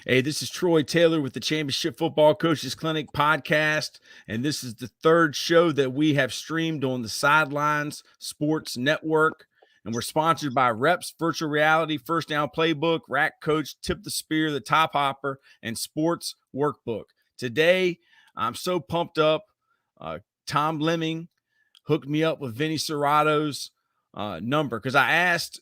Hey, this is Troy Taylor with the Championship Football Coaches Clinic podcast, and this is the third show that we have streamed on the Sidelines Sports Network, and we're sponsored by Reps Virtual Reality, First Down Playbook, Rack Coach, Tip the Spear, the Top Hopper, and Sports Workbook. Today, I'm so pumped up. Tom Lemming hooked me up with Vinny Cerrato's number because I asked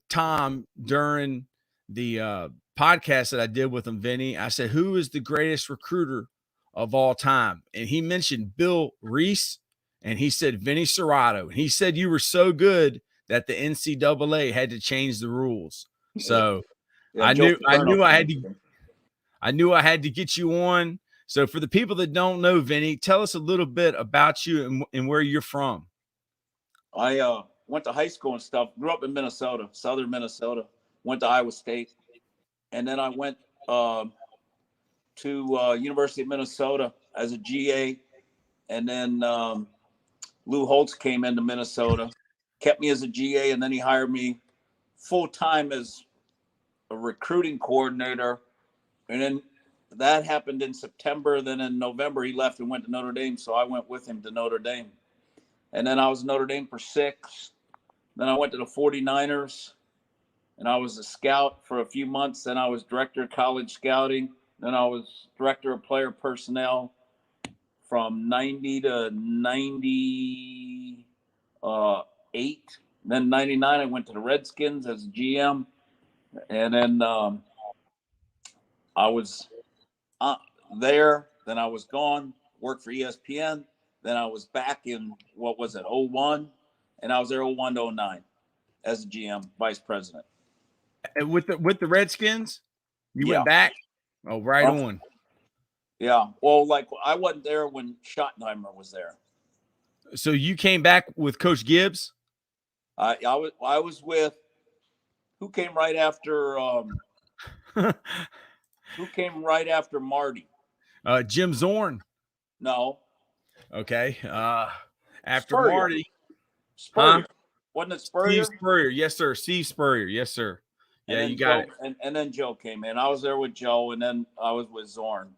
Tom during the podcast that I did with him, Vinny. I said, who is the greatest recruiter of all time? And he mentioned Bill Reese, and he said Vinny Cerrato. And he said you were so good that the NCAA had to change the rules. So Yeah, I Joe knew Paterno I had to get you on. So for the people that don't know, Vinny, tell us a little bit about you and where you're from. I went to high school and stuff. Grew up in Minnesota, southern Minnesota. Went to Iowa State, and then I went to University of Minnesota as a GA, and then Lou Holtz came into Minnesota, kept me as a GA, and then he hired me full time as a recruiting coordinator, and then that happened in September. Then in November he left and went to Notre Dame, so I went with him to Notre Dame. And then I was Notre Dame for 6. Then I went to the 49ers, and I was a scout for a few months. Then I was director of college scouting. Then I was director of player personnel from 90 to 98. Then 99, I went to the Redskins as GM. And then I was there. Then I was gone, worked for ESPN. Then I was back in, 01, and I was there 01 to 09 as a GM, vice president. And with the Redskins, you Yeah. went back? Oh, right on. Yeah. Well, like I wasn't there when Schottenheimer was there. So you came back with Coach Gibbs? I was with who came right after Marty? Jim Zorn. No. Okay. After Spurrier. Marty. Spurrier. Huh? Wasn't it Spurrier? Steve Spurrier. Yes, sir. Steve Spurrier. Yes, sir. Yeah, you got it. And then Joe came in. I was there with Joe, and then I was with Zorn.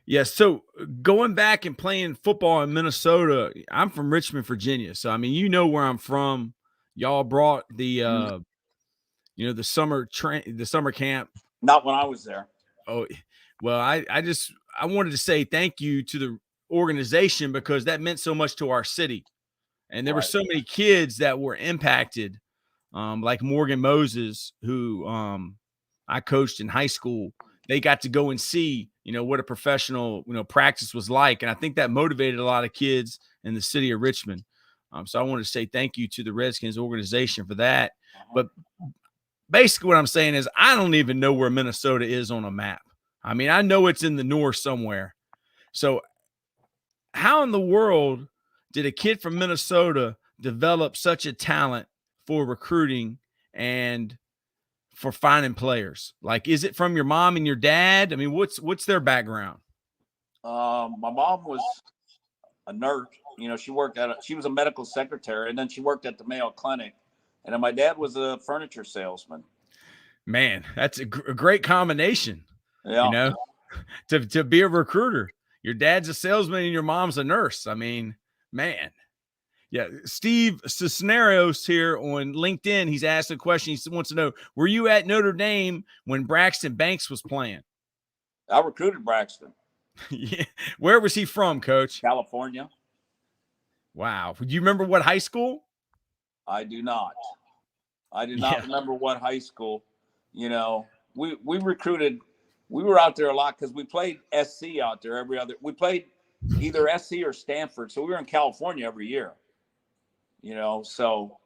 Yes. So going back and playing football in Minnesota, I'm from Richmond, Virginia. So, I mean, you know where I'm from. Y'all brought the, the summer camp. Not when I was there. Oh, well, I wanted to say thank you to the organization because that meant so much to our city. And there were so many kids that were impacted, like Morgan Moses, who I coached in high school. They got to go and see, what a professional, practice was like. And I think that motivated a lot of kids in the city of Richmond. So I want to say thank you to the Redskins organization for that. But basically what I'm saying is I don't even know where Minnesota is on a map. I mean, I know it's in the north somewhere. So how in the world did a kid from Minnesota develop such a talent for recruiting and for finding players? Like, is it from your mom and your dad? I mean, what's their background? My mom was a nurse. She was a medical secretary, and then she worked at the Mayo Clinic. And then my dad was a furniture salesman. Man, that's a great combination. Yeah. To be a recruiter. Your dad's a salesman and your mom's a nurse. I mean, man. Yeah. Steve Cisneros here on LinkedIn. He's asked a question. He wants to know, were you at Notre Dame when Braxton Banks was playing? I recruited Braxton. Yeah. Where was he from, Coach? California. Wow. Do you remember what high school? I do not. I do not remember what high school. We recruited. We were out there a lot because we played SC out there we played either SC or Stanford. So we were in California every year, so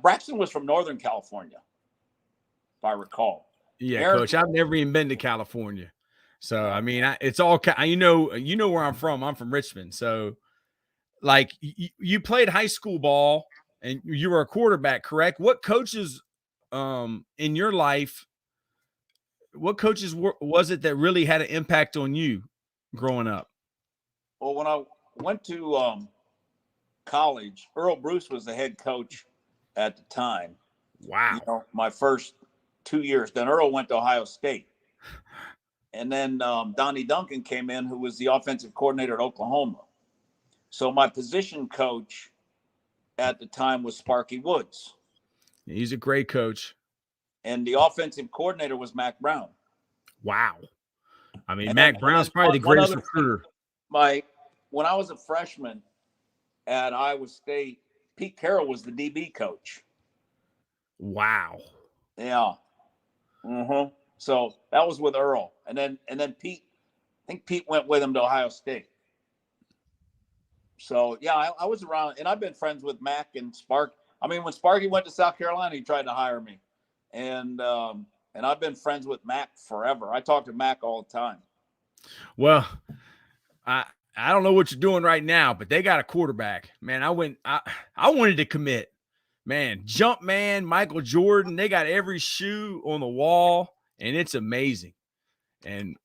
Braxton was from Northern California, if I recall. Yeah, Coach, I've never even been to California. So, I mean, it's all, you know where I'm from. I'm from Richmond. So like you played high school ball and you were a quarterback, correct? What coaches in your life, what coaches was it that really had an impact on you growing up? Well, when I went to college, Earl Bruce was the head coach at the time. Wow. My first 2 years. Then Earl went to Ohio State. And then Donnie Duncan came in, who was the offensive coordinator at Oklahoma. So my position coach at the time was Sparky Woods. He's a great coach. And the offensive coordinator was Mac Brown. Wow. I mean, And Mac Brown's probably the greatest recruiter. When I was a freshman at Iowa State, Pete Carroll was the DB coach. Wow. Yeah. Mm-hmm. So that was with Earl. And then Pete, I think Pete went with him to Ohio State. So, yeah, I was around, and I've been friends with Mac and Spark. I mean, when Sparky went to South Carolina, he tried to hire me. And I've been friends with Mac forever. I talk to Mac all the time. Well, I don't know what you're doing right now, but they got a quarterback. Man, I wanted to commit. Man, jump man, Michael Jordan, they got every shoe on the wall, and it's amazing. And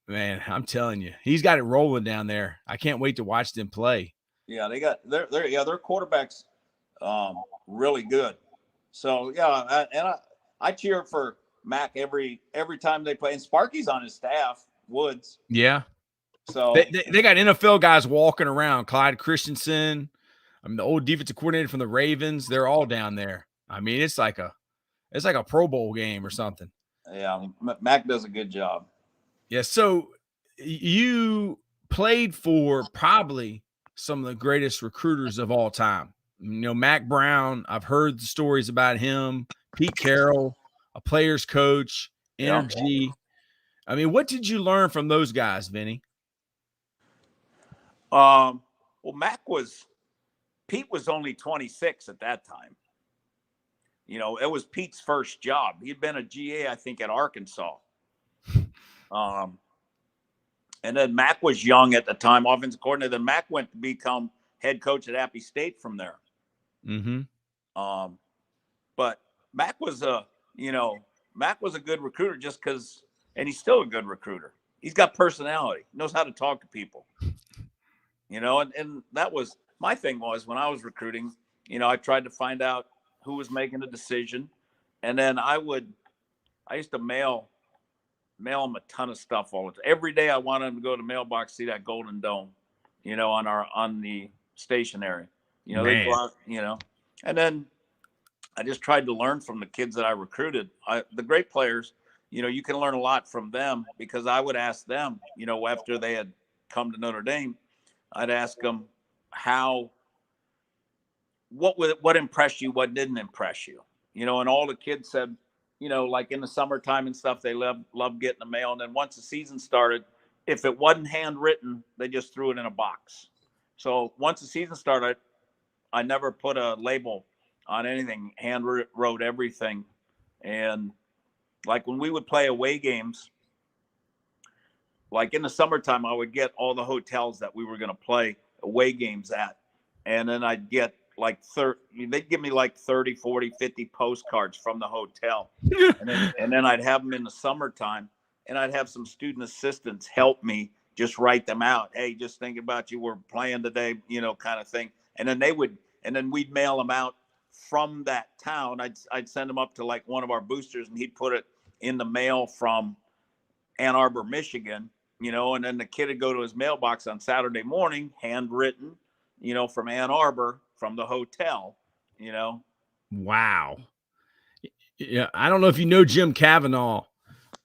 man, I'm telling you, he's got it rolling down there. I can't wait to watch them play. Yeah, they got their quarterback's really good. So yeah, I cheer for Mac every time they play. And Sparky's on his staff, Woods. Yeah. So they got NFL guys walking around. Clyde Christensen, I mean, the old defensive coordinator from the Ravens, they're all down there. I mean, it's like a Pro Bowl game or something. Yeah, Mac does a good job. Yeah, so you played for probably some of the greatest recruiters of all time. You know, Mac Brown, I've heard the stories about him, Pete Carroll, a player's coach, energy. Yeah. I mean, what did you learn from those guys, Vinny? Well, Pete was only 26 at that time. You know, it was Pete's first job. He'd been a GA, I think, at Arkansas. And then Mac was young at the time, offensive coordinator. Then Mac went to become head coach at Appy State from there. Mm-hmm. But Mac was a good recruiter just because, and he's still a good recruiter. He's got personality, knows how to talk to people. You know, and that was my thing was when I was recruiting, you know, I tried to find out who was making the decision. And then I used to mail them a ton of stuff all the time. Every day I wanted them to go to the mailbox, see that Golden Dome, you know, on the stationery. You know, they go out, you know. And then I just tried to learn from the kids that I recruited. The great players, you know, you can learn a lot from them because I would ask them, you know, after they had come to Notre Dame, I'd ask them what impressed you, what didn't impress you, you know, and all the kids said, you know, like in the summertime and stuff, they loved getting the mail. And then once the season started, if it wasn't handwritten, they just threw it in a box. So once the season started, I never put a label on anything, hand wrote everything. And like when we would play away games, like in the summertime, I would get all the hotels that we were going to play away games at. And then I'd get like they'd give me like 30, 40, 50 postcards from the hotel. and then I'd have them in the summertime, and I'd have some student assistants help me just write them out. Hey, just think about you. We're playing today, you know, kind of thing. And then we'd mail them out from that town. I'd send them up to like one of our boosters, and he'd put it in the mail from Ann Arbor, Michigan, you know, and then the kid would go to his mailbox on Saturday morning, handwritten, you know, from Ann Arbor, from the hotel, you know. Wow. Yeah, I don't know if you know Jim Cavanaugh,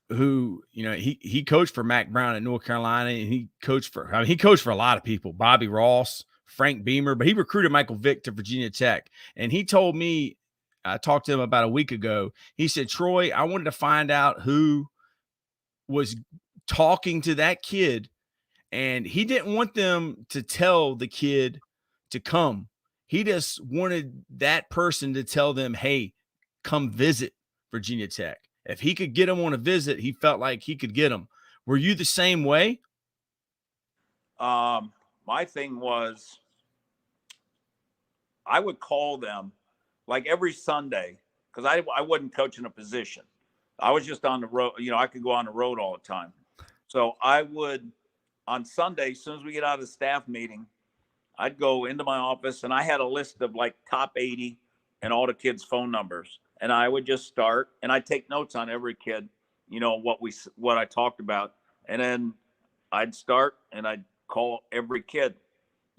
who, you know, he coached for Mac Brown at North Carolina, and he coached for a lot of people, Bobby Ross, Frank Beamer, but he recruited Michael Vick to Virginia Tech. And he told me, I talked to him about a week ago, he said, Troy, I wanted to find out who was talking to that kid, and he didn't want them to tell the kid to come. He just wanted that person to tell them, hey, come visit Virginia Tech. If he could get them on a visit, he felt like he could get them. Were you the same way? My thing was I would call them like every Sunday because I wasn't coaching a position. I was just on the road. You know, I could go on the road all the time. So I would, on Sunday, as soon as we get out of the staff meeting, I'd go into my office, and I had a list of like top 80 and all the kids' phone numbers. and I would just start, and I take notes on every kid, what I talked about, and then I'd start and I'd call every kid,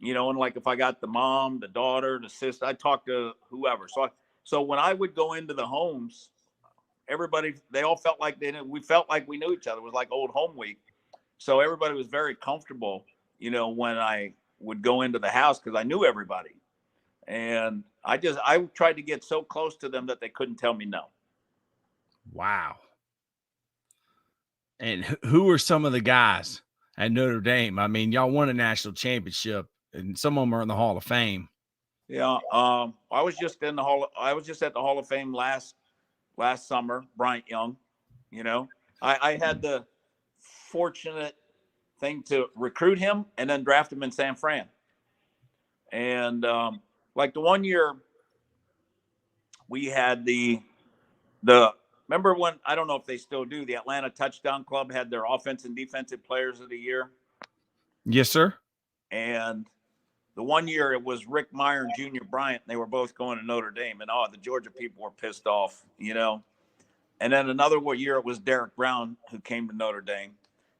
and like if I got the mom, the daughter, the sister, I'd talk to whoever. So when I would go into the homes, everybody, they all felt like we felt like we knew each other. It was like old home week. So everybody was very comfortable, when I would go into the house because I knew everybody. And I tried to get so close to them that they couldn't tell me no. Wow. And who are some of the guys at Notre Dame? I mean, y'all won a national championship, and some of them are in the Hall of Fame. Yeah, I was just at the Hall of Fame last summer. Bryant Young, I had the fortunate thing to recruit him and then draft him in San Fran. And like the one year we had the remember when, I don't know if they still do, the Atlanta Touchdown Club had their offense and defensive players of the year. Yes, sir. And the one year it was Rick Meyer and Junior Bryant. And they were both going to Notre Dame, and the Georgia people were pissed off, And then another year it was Derek Brown who came to Notre Dame,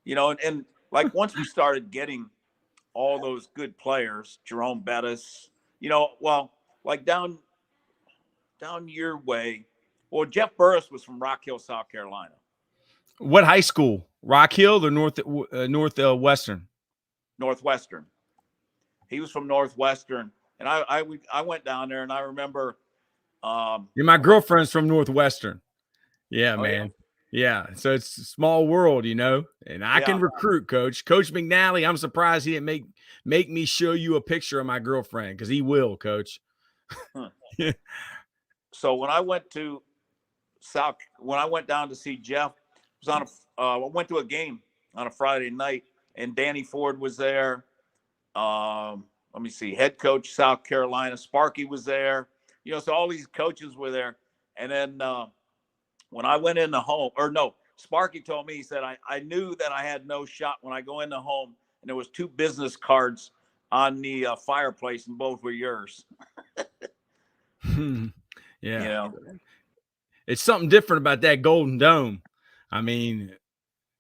and like once we started getting all those good players, Jerome Bettis, like down your way. Well, Jeff Burris was from Rock Hill, South Carolina. What high school? Rock Hill or Northwestern? Northwestern. He was from Northwestern, and I went down there, and I remember. My girlfriend's from Northwestern. Yeah, man. Yeah. So it's a small world, and I can recruit, Coach. Coach McNally, I'm surprised he didn't make me show you a picture of my girlfriend, because he will, Coach. Yeah. So when I went down to see Jeff, I went to a game on a Friday night, and Danny Ford was there. Let me see, head coach, South Carolina. Sparky was there. So all these coaches were there. And then when I went in the home, Sparky told me, he said, I knew that I had no shot when I go in the home, and there was 2 business cards on the fireplace, and both were yours. Yeah. It's something different about that Golden Dome. I mean,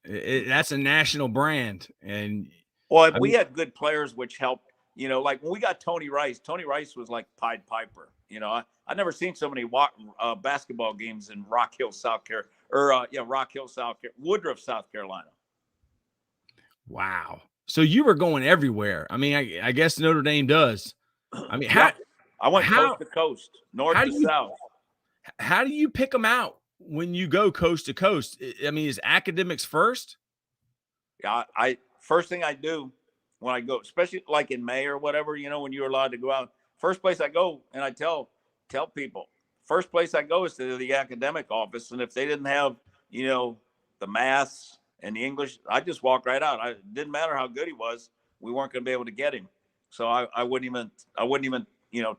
that's a national brand. And we had good players, which helped. Like when we got Tony Rice was like Pied Piper. I never seen so many basketball games in Rock Hill, South Carolina, Woodruff, South Carolina. Wow. So you were going everywhere. I mean, I guess Notre Dame does. I mean, I went coast to coast, north to south. How do you pick them out when you go coast to coast? I mean, is academics first? Yeah, first thing I do when I go, especially like in May or whatever, when you're allowed to go out, first place I go, and I tell people, first place I go is to the academic office. And if they didn't have, the maths and the English, I just walk right out. It didn't matter how good he was. We weren't going to be able to get him. So I wouldn't even,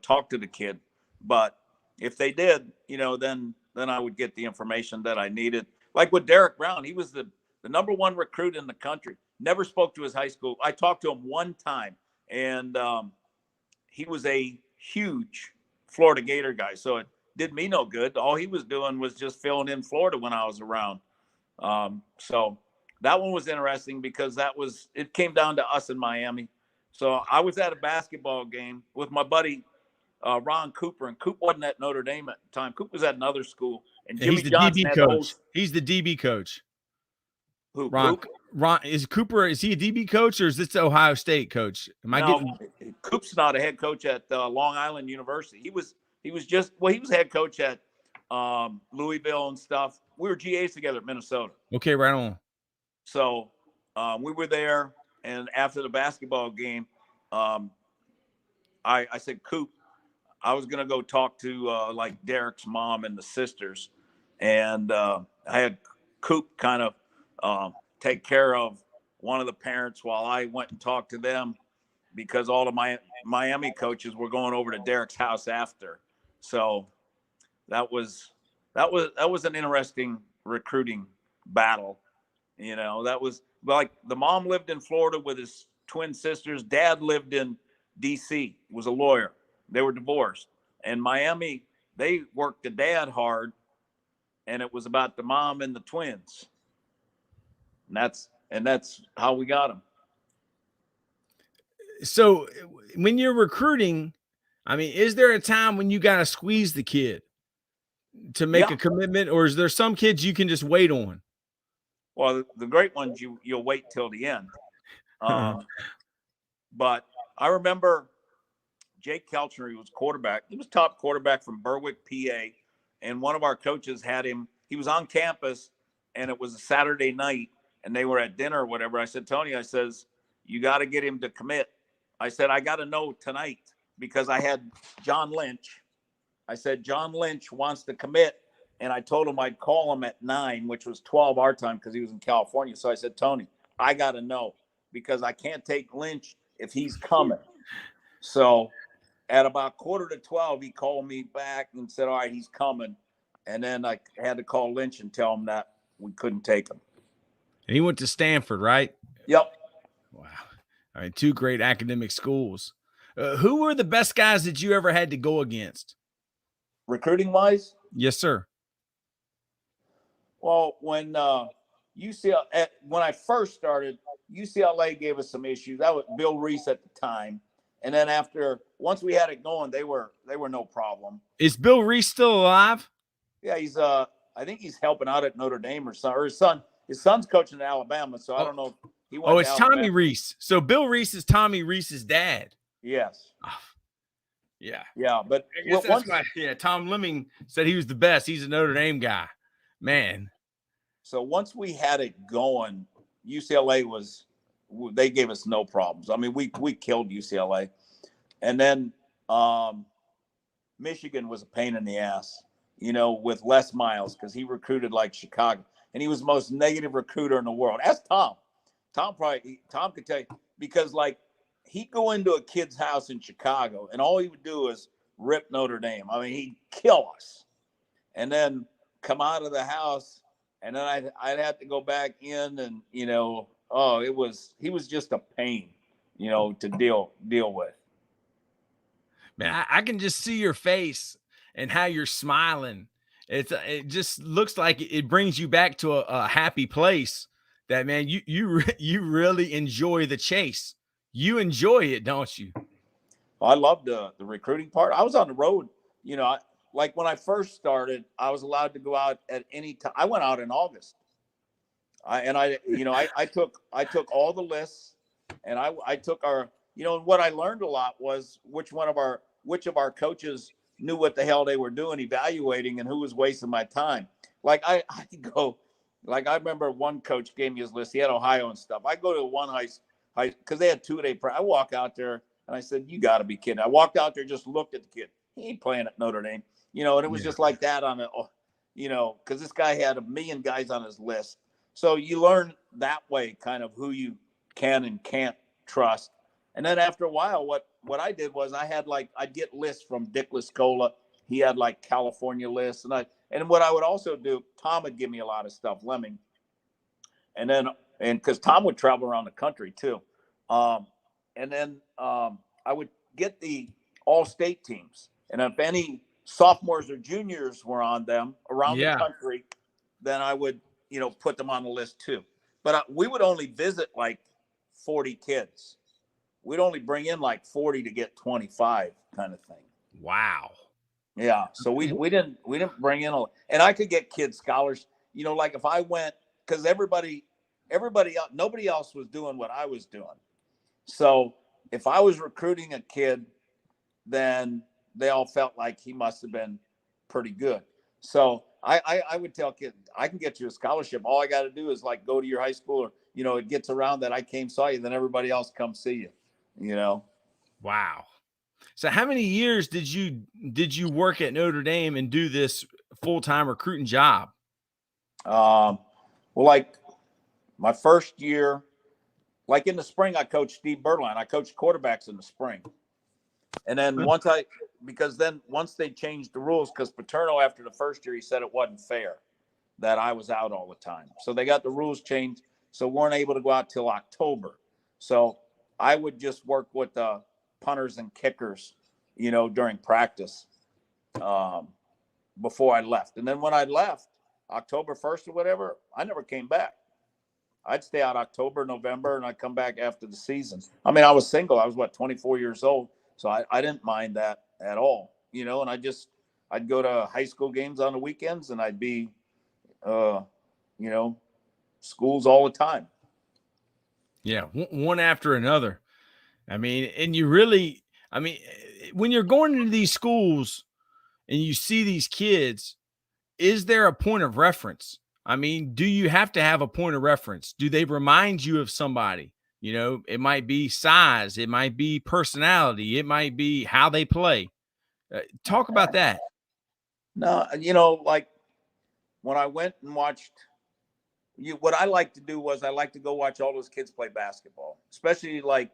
talk to the kid. But if they did, then I would get the information that I needed. Like with Derek Brown, he was the number 1 recruit in the country. Never spoke to his high school. I talked to him one time, and he was a huge Florida Gator guy. So it did me no good. All he was doing was just filling in Florida when I was around. So that one was interesting because it came down to us in Miami. So I was at a basketball game with my buddy, Ron Cooper, and Coop wasn't at Notre Dame at the time. Coop was at another school, and Jimmy Johnson DB coach. He's the DB coach. Who? Ron is Cooper? Is he a DB coach, or is this Ohio State coach? Coop's not a head coach at Long Island University. He was head coach at Louisville and stuff. We were GAs together at Minnesota. Okay, right on. So we were there, and after the basketball game, I said, Coop, I was gonna go talk to like Derek's mom and the sisters, and I had Coop kind of take care of one of the parents while I went and talked to them, because all of my Miami coaches were going over to Derek's house after. So that was an interesting recruiting battle. That was like, the mom lived in Florida with his twin sisters. Dad lived in DC, was a lawyer. They were divorced. And Miami they worked the dad hard, and it was about the mom and the twins. And that's how we got them. So when you're recruiting, I mean, is there a time when you got to squeeze the kid to make Yeah. a commitment, or is there some kids you can just wait on? Well, the great ones you'll wait till the end. But I remember Jake Kelchner, he was quarterback. He was top quarterback from Berwick, PA. And one of our coaches had him. He was on campus, and it was a Saturday night, and they were at dinner or whatever. I said, Tony, I says, you got to get him to commit. I said, I got to know tonight, because I had John Lynch. I said, John Lynch wants to commit. And I told him I'd call him at 9, which was 12 our time, because he was in California. So I said, Tony, I got to know, because I can't take Lynch if he's coming. So at about 11:45, he called me back and said, all right, he's coming. And then I had to call Lynch and tell him that we couldn't take him. And he went to Stanford, right? Yep. Wow. All right, 2 great academic schools. Who were the best guys that you ever had to go against? Recruiting wise? Yes, sir. Well, when UCLA, when I first started, UCLA gave us some issues. That was Bill Reese at the time. And then once we had it going, they were no problem. Is Bill Reese still alive? Yeah, he's I think he's helping out at Notre Dame or his son's coaching at Alabama, so I don't know if he went. It's Tommy Reese. So Bill Reese is Tommy Reese's dad. Yes. Oh, yeah. Yeah, but Tom Lemming said he was the best. He's a Notre Dame guy. Man. So once we had it going, UCLA they gave us no problems. I mean, we killed UCLA. And then Michigan was a pain in the ass, with Les Miles, because he recruited like Chicago. And he was the most negative recruiter in the world. Ask Tom. Tom could tell you, because like he'd go into a kid's house in Chicago and all he would do is rip Notre Dame. I mean, he'd kill us. And then come out of the house, and then I'd have to go back in, and he was just a pain, to deal with. Man, I can just see your face and how you're smiling. It just looks like it brings you back to a happy place. That, man, you really enjoy the chase. You enjoy it, don't you? I loved the recruiting part. I was on the road, like when I first started, I was allowed to go out at any time. I went out in August. I took all the lists, and I took and what I learned a lot was which of our coaches knew what the hell they were doing, evaluating, and who was wasting my time. Like I remember one coach gave me his list. He had Ohio and stuff. I go to one high because they had 2-day practice. I walk out there and I said, you got to be kidding. I walked out there, just looked at the kid. He ain't playing at Notre Dame. And it was just like that because this guy had 1 million guys on his list. So you learn that way kind of who you can and can't trust. And then after a while, what I did was I'd get lists from Dick Lascola. He had like California lists. And what I would also do, Tom would give me a lot of stuff, Lemming. And because Tom would travel around the country too. And then I would get the all-state teams. And if any sophomores or juniors were on them around the country, then I would, put them on the list too. But we would only visit like 40 kids. We'd only bring in like 40 to get 25 kind of thing. Wow. Yeah. So we didn't bring in and I could get kids scholars, like if I went, because everybody else, nobody else was doing what I was doing. So if I was recruiting a kid, then they all felt like he must have been pretty good. So I would tell kids, I can get you a scholarship. All I got to do is like go to your high school, or, it gets around that I saw you, then everybody else comes see you, Wow. So how many years did you work at Notre Dame and do this full-time recruiting job? Well, like my first year, like in the spring, I coached Steve Berline. I coached quarterbacks in the spring. And then once they changed the rules, because Paterno, after the first year, he said it wasn't fair that I was out all the time. So they got the rules changed. So we weren't able to go out till October. So I would just work with the punters and kickers, during practice. before I left. And then when I left, October 1st or whatever, I never came back. I'd stay out October, November, and I'd come back after the season. I mean, I was single. I was, 24 years old. So I didn't mind that at all, you know, and I'd go to high school games on the weekends, and I'd be, you know, schools all the time. Yeah, one after another. I mean, and you really, I mean, when you're going into these schools and you see these kids, is there a point of reference? I mean, do you have to have a point of reference? Do they remind you of somebody? You know, it might be size, it might be personality, it might be how they play. Talk about that. No, you know, like when I went and watched what I like to do was I like to go watch all those kids play basketball, especially like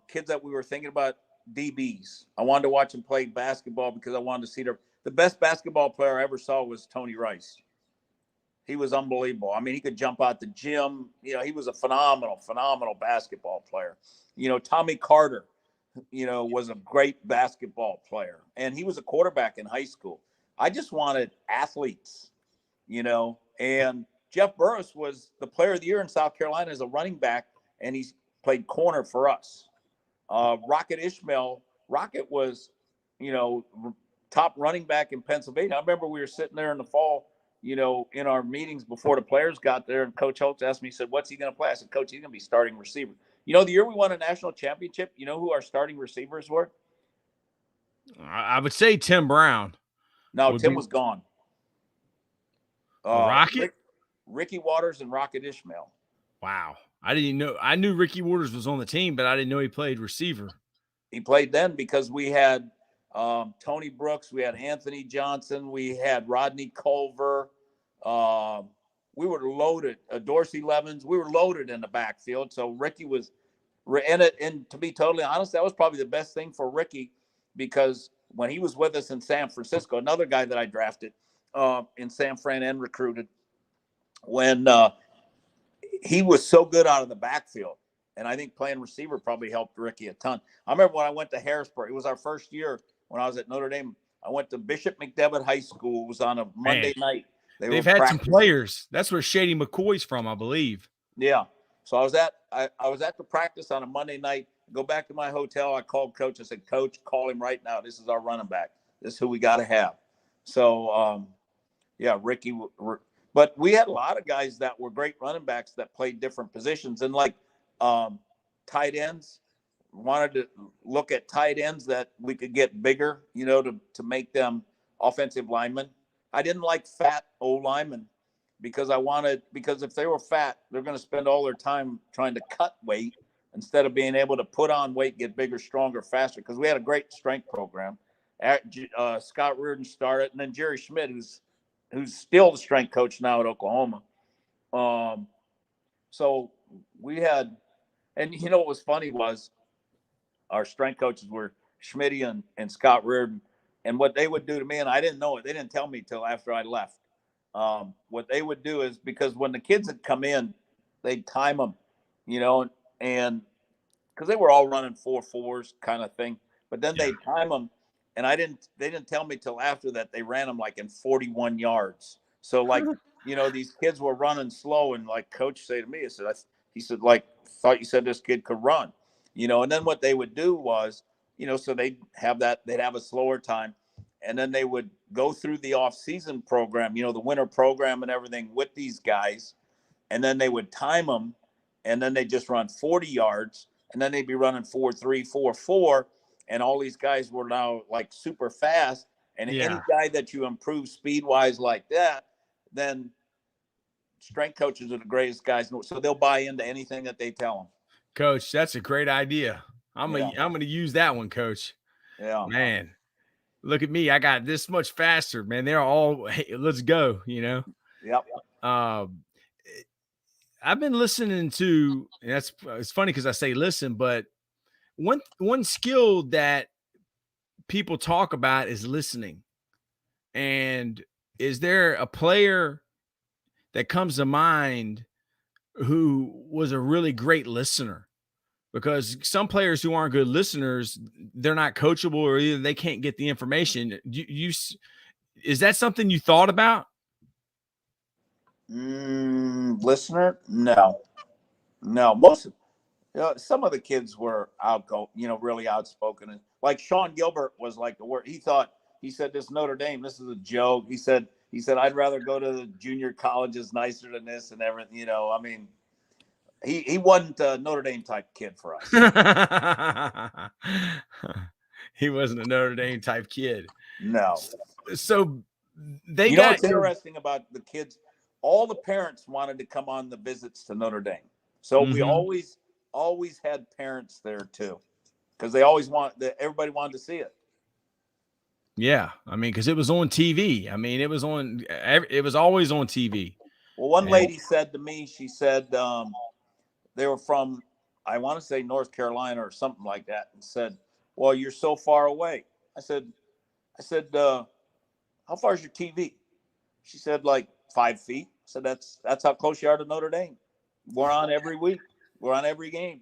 kids that we were thinking about, DBs. I wanted to watch them play basketball because I wanted to see the best basketball player I ever saw was Tony Rice. He was unbelievable. I mean, he could jump out the gym. You know, he was a phenomenal basketball player. You know, Tommy Carter, you know, was a great basketball player, and he was a quarterback in high school. I just wanted athletes, you know, and Jeff Burris was the player of the year in South Carolina as a running back, and he's played corner for us. Rocket Ishmael, Rocket was, you know, top running back in Pennsylvania. I remember we were sitting there in the fall, you know, in our meetings before the players got there, and Coach Holtz asked me, he said, what's he going to play? I said, Coach, he's going to be starting receiver. You know, the year we won a national championship, you know who our starting receivers were? I would say Tim Brown. No, Tim was gone. Rocket? Ricky Waters and Rocket Ishmael. Wow. I didn't know. I knew Ricky Waters was on the team, but I didn't know he played receiver. He played then because we had Tony Brooks, we had Anthony Johnson, we had Rodney Culver. We were loaded. Dorsey Levens. We were loaded in the backfield. So Ricky was in it. And to be totally honest, that was probably the best thing for Ricky, because when he was with us in San Francisco, another guy that I drafted in San Fran and recruited, when he was so good out of the backfield. And I think playing receiver probably helped Ricky a ton. I remember when I went to Harrisburg, it was our first year when I was at Notre Dame. I went to Bishop McDevitt High School. It was on a Monday night. They've had some players. That's where Shady McCoy's from, I believe. Yeah. So I was at the practice on a Monday night. Go back to my hotel. I called Coach. I said, Coach, call him right now. This is our running back. This is who we got to have. So, yeah, Ricky. But we had a lot of guys that were great running backs that played different positions. And like tight ends, wanted to look at tight ends that we could get bigger, you know, to make them offensive linemen. I didn't like fat old linemen because if they were fat, they're going to spend all their time trying to cut weight instead of being able to put on weight, get bigger, stronger, faster. Because we had a great strength program. Scott Reardon started, and then Jerry Schmidt, who's still the strength coach now at Oklahoma. So we had, and you know what was funny was our strength coaches were Schmidt and Scott Reardon. And what they would do to me, and I didn't know it, they didn't tell me till after I left. What they would do is, because when the kids had come in, they'd time them, you know, and because they were all running 4.4s kind of thing. But then they'd time them, and they didn't tell me till after that they ran them like in 41 yards. So like, you know, these kids were running slow, and like Coach said to me, he said, like, thought you said this kid could run, you know. And then what they would do was, you know, so they'd have a slower time, and then they would go through the off-season program, you know, the winter program and everything with these guys, and then they would time them, and then they just run 40 yards, and then they'd be running 4.3, 4.4, and all these guys were now like super fast. And any guy that you improve speed-wise like that, then strength coaches are the greatest guys. So they'll buy into anything that they tell them. Coach, that's a great idea. I'm gonna use that one, Coach. Yeah, man. Look at me. I got this much faster, man. They're all, hey, let's go, you know? Yep. I've been listening to, and it's funny because I say listen, but one skill that people talk about is listening. And is there a player that comes to mind who was a really great listener? Because some players who aren't good listeners, they're not coachable, or either they can't get the information. Is that something you thought about? Listener? No. Most some of the kids were really outspoken. And like Sean Gilbert was like the word. He said, this Notre Dame, this is a joke. He said, I'd rather go to the junior colleges nicer than this and everything. I mean, he wasn't a Notre Dame type kid for us. He wasn't a Notre Dame type kid. No. So they know got what's interesting about the kids? All the parents wanted to come on the visits to Notre Dame. So we always had parents there too, because they always everybody wanted to see it. Yeah, I mean, because it was on TV. I mean, it was always on TV. Well, one lady said to me, she said they were from, I want to say North Carolina or something like that, and said, "Well, you're so far away." I said, "How far is your TV?" She said, "Like 5 feet." I said, "That's how close you are to Notre Dame. We're on every week. We're on every game."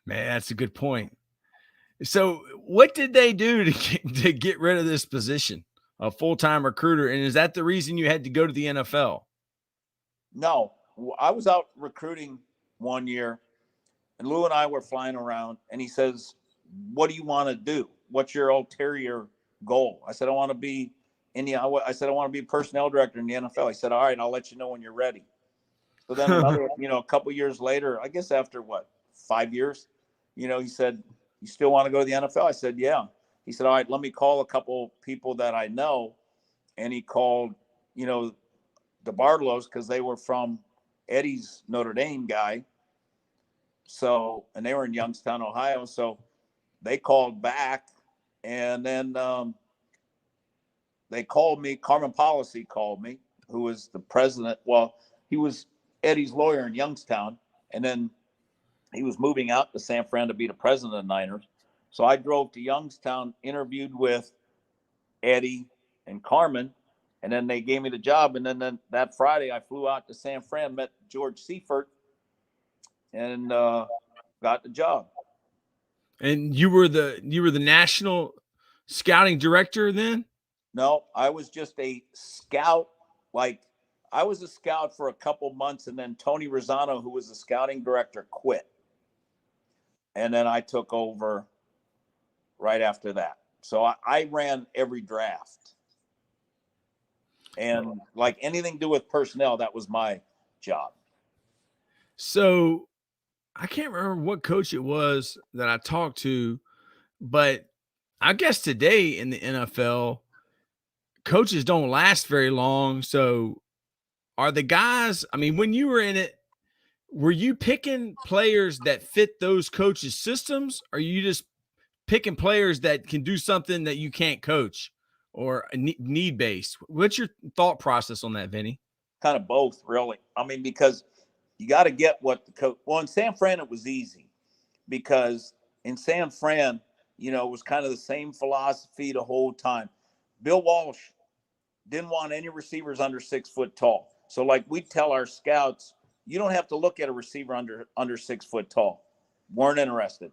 Man, that's a good point. So, what did they do to get rid of this position, a full-time recruiter? And is that the reason you had to go to the NFL? No, I was out recruiting one year, and Lou and I were flying around, and he says, "What do you want to do? What's your ulterior goal?" I said, "I want to be I said, "I want to be personnel director in the NFL." He said, "All right, I'll let you know when you're ready." So then a couple years later, I guess after 5 years, he said, "You still want to go to the NFL?" I said, "Yeah." He said, "All right, let me call a couple people that I know." And he called, the Bartolows, because they were from Eddie's Notre Dame guy. So, and they were in Youngstown, Ohio. So they called back, and then they called me. Carmen Policy called me, who was the president. Well, he was Eddie's lawyer in Youngstown, and then he was moving out to San Fran to be the president of the Niners. So I drove to Youngstown, interviewed with Eddie and Carmen, and then they gave me the job. And then that Friday, I flew out to San Fran, met George Seifert, and got the job. And you were the national scouting director then? No, I was just a scout. I was a scout for a couple months, and then Tony Rosano, who was the scouting director, quit. And then I took over right after that. So I ran every draft. And like anything to do with personnel, that was my job. So I can't remember what coach it was that I talked to, but I guess today in the NFL, coaches don't last very long. So are the guys, I mean, when you were in it, were you picking players that fit those coaches' systems? Or are you just picking players that can do something that you can't coach or need based? What's your thought process on that, Vinny? Kind of both, really. I mean, because you got to get what the coach. Well, in San Fran, it was easy because in San Fran, it was kind of the same philosophy the whole time. Bill Walsh didn't want any receivers under 6 foot tall. So, like, we tell our scouts, you don't have to look at a receiver under 6 foot tall. Weren't interested.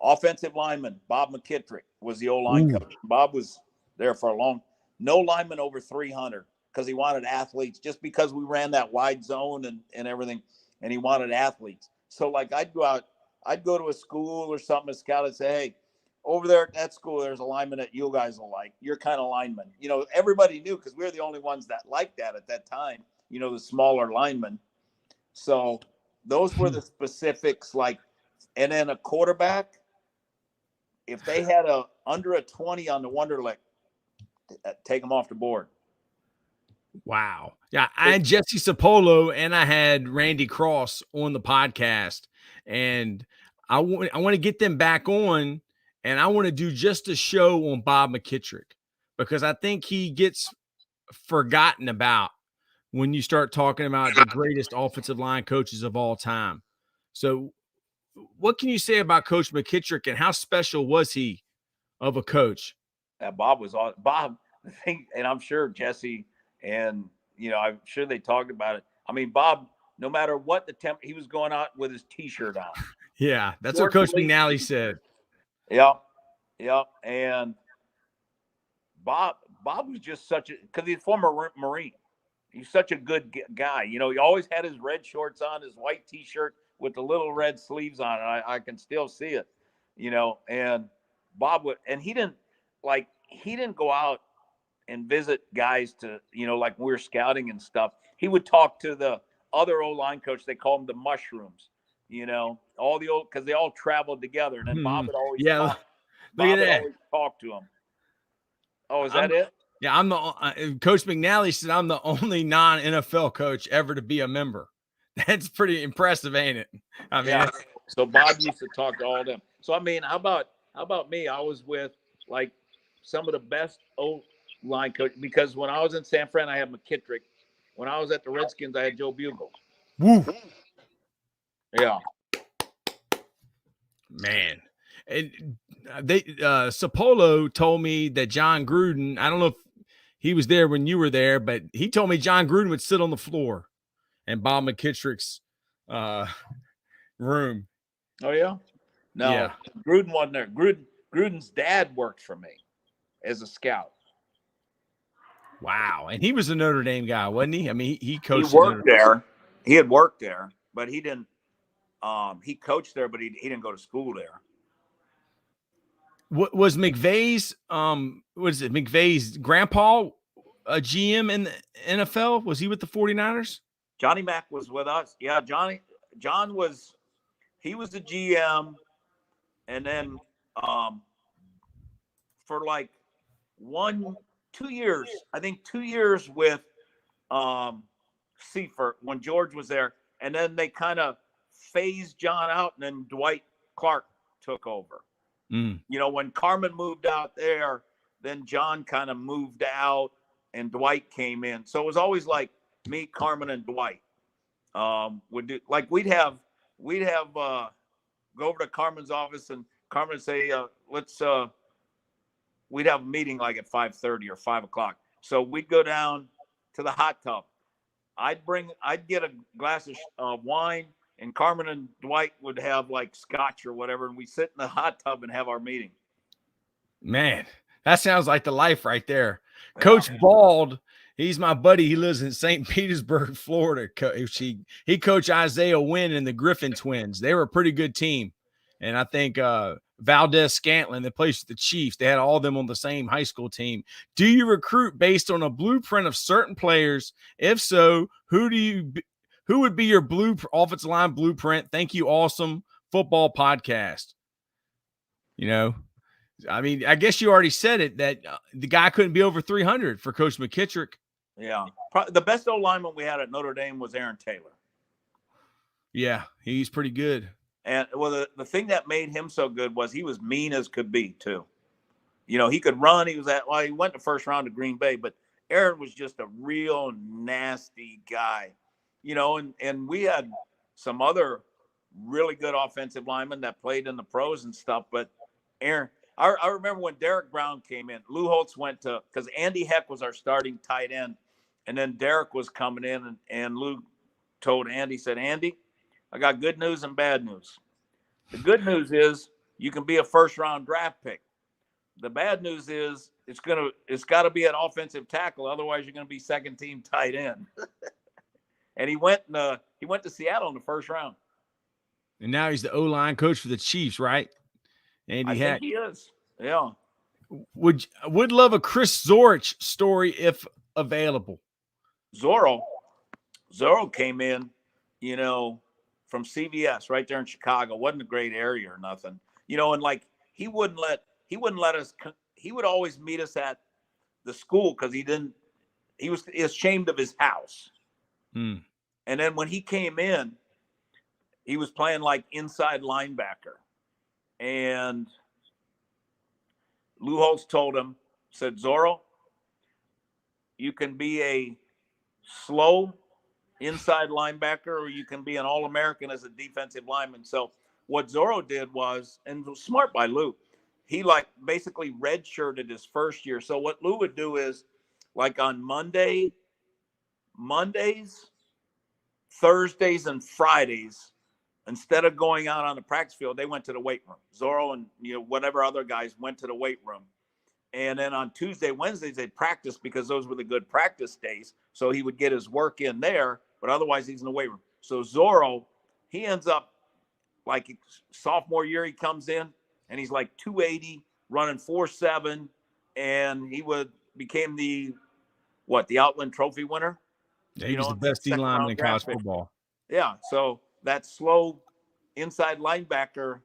Offensive lineman Bob McKittrick was the O-line coach. Bob was there for a long. No lineman over 300 because he wanted athletes. Just because we ran that wide zone and everything, and he wanted athletes. So, like, I'd go to a school or something, a scout, and say, "Hey, over there at that school, there's a lineman that you guys will like. You're kind of lineman." Everybody knew because we were the only ones that liked that at that time, the smaller linemen. So those were the specifics. And then a quarterback, if they had under a 20 on the Wonderlic, take them off the board. Wow. Yeah. I had Jesse Sapolo and I had Randy Cross on the podcast, and I want to get them back on, and I want to do just a show on Bob McKittrick because I think he gets forgotten about when you start talking about the greatest offensive line coaches of all time. So what can you say about Coach McKittrick, and how special was he of a coach? Bob was on Bob, and I'm sure Jesse and I'm sure they talked about it. I mean, Bob, no matter what he was going out with his T-shirt on. Yeah, that's what Coach McNally said. Yeah, and Bob Bob was just because he's a former Marine. He's such a good guy. You know, he always had his red shorts on, his white T-shirt with the little red sleeves on it. I can still see it, you know. And Bob and he didn't go out and visit guys to, you know, like when we were scouting and stuff. He would talk to the other O-line coach. They call them the mushrooms, you know, because they all traveled together. And then Bob would always yeah, talk. look at Bob would that. always talk to him. Oh, is I'm, that it? Yeah, I'm the Coach McNally said I'm the only non-NFL coach ever to be a member. That's pretty impressive, ain't it? I mean, yeah. So Bob used to talk to all of them. So I mean, how about me? I was with like some of the best O-line coach because when I was in San Fran, I had McKittrick. When I was at the Redskins, I had Joe Bugle. woo, Yeah. man. And Sapolo told me that John Gruden, I don't know if he was there when you were there, but he told me John Gruden would sit on the floor in Bob McKittrick's room. Oh yeah. No, Yeah. Gruden wasn't there. Gruden's dad worked for me as a scout. Wow. And he was a Notre Dame guy, wasn't he? I mean, he coached. He worked there. He had worked there, but he didn't. He coached there, but he didn't go to school there. What was McVay's McVay's grandpa a GM in the NFL? Was he with the 49ers? Johnny Mack was with us. Yeah, John was the GM, and then for like 2 years, I think 2 years with Seifert when George was there, and then they kind of phased John out, and then Dwight Clark took over. You know, when Carmen moved out there, then John kind of moved out and Dwight came in. So it was always like me, Carmen, and Dwight would do, like we'd have go over to Carmen's office and Carmen would say, we'd have a meeting like at 5:30 or 5 o'clock. So we'd go down to the hot tub. I'd get a glass of wine, and Carmen and Dwight would have like scotch or whatever, and we sit in the hot tub and have our meeting. Man, that sounds like the life right there. Yeah. Coach Bald, he's my buddy. He lives in St. Petersburg, Florida. He coached Isaiah Wynn and the Griffin twins. They were a pretty good team. And I think Valdez Scantlin, that plays with the Chiefs, they had all of them on the same high school team. Do you recruit based on a blueprint of certain players? If so, who would be your offensive line blueprint? Thank you, awesome football podcast. You know, I mean, I guess you already said it, that the guy couldn't be over 300 for Coach McKittrick. Yeah. Probably the best O-lineman we had at Notre Dame was Aaron Taylor. Yeah, he's pretty good. And well, the thing that made him so good was he was mean as could be too. You know, he could run. He went the first round to Green Bay, but Aaron was just a real nasty guy. You know, and we had some other really good offensive linemen that played in the pros and stuff. But Aaron, I remember when Derek Brown came in, Lou Holtz because Andy Heck was our starting tight end. And then Derek was coming in, and Lou told Andy, said, Andy, I got good news and bad news. The good news is you can be a first-round draft pick. The bad news is it's got to be an offensive tackle. Otherwise, you're going to be second-team tight end. And he went to Seattle in the first round. And now he's the O-line coach for the Chiefs, right? Andy Heck. I think he is. Yeah. Would love a Chris Zorich story if available. Zorro came in, you know, from CVS right there in Chicago. Wasn't a great area or nothing, you know, and like he wouldn't let us. He would always meet us at the school because he was ashamed of his house. And then when he came in, he was playing like inside linebacker, and Lou Holtz told him, said, Zorro, you can be a slow inside linebacker, or you can be an All-American as a defensive lineman. So what Zorro did was, and was smart by Lou, he like basically redshirted his first year. So what Lou would do is, like on Mondays, Thursdays, and Fridays, instead of going out on the practice field, they went to the weight room. Zorro and, you know, whatever other guys went to the weight room. And then on Tuesday, Wednesdays, they'd practice because those were the good practice days. So he would get his work in there, but otherwise he's in the weight room. So Zorro, he ends up like sophomore year, he comes in and he's like 280, running 4.7, and he became the Outland Trophy winner. Yeah, he was the best D lineman in college football. Yeah, so that slow inside linebacker,